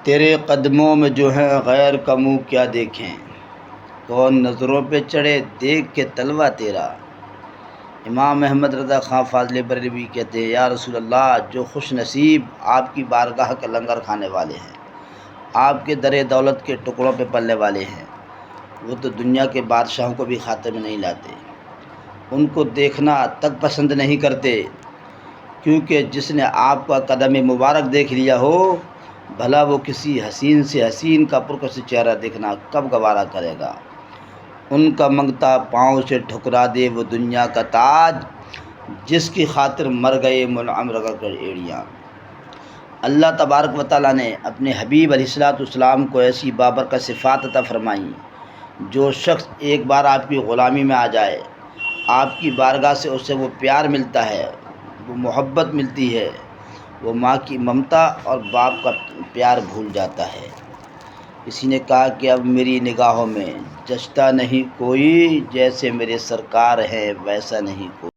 تیرے قدموں میں جو ہے غیر کا منہ کیا دیکھیں، کون نظروں پہ چڑھے دیکھ کے تلوہ تیرا۔ امام احمد رضا خان فاضل بریلوی کہتے ہیں، یا رسول اللہ، جو خوش نصیب آپ کی بارگاہ کا لنگر کھانے والے ہیں، آپ کے در دولت کے ٹکڑوں پہ پلنے والے ہیں، وہ تو دنیا کے بادشاہوں کو بھی خاطر میں نہیں لاتے، ان کو دیکھنا تک پسند نہیں کرتے، کیونکہ جس نے آپ کا قدم مبارک دیکھ لیا ہو، بھلا وہ کسی حسین سے حسین کا پرکش چہرہ دیکھنا کب گوارا کرے گا۔ ان کا منگتا پاؤں سے ٹھکرا دے وہ دنیا کا تاج، جس کی خاطر مر گئے منعم رگڑ کر ایڑیاں۔ اللہ تبارک و تعالیٰ نے اپنے حبیب علیہ السلام کو ایسی بابرکت صفات عطا فرمائیں، جو شخص ایک بار آپ کی غلامی میں آ جائے، آپ کی بارگاہ سے اسے وہ پیار ملتا ہے، وہ محبت ملتی ہے، وہ ماں کی ممتا اور باپ کا پیار بھول جاتا ہے۔ کسی نے کہا کہ اب میری نگاہوں میں جچتا نہیں کوئی، جیسے میرے سرکار ہیں ویسا نہیں کوئی۔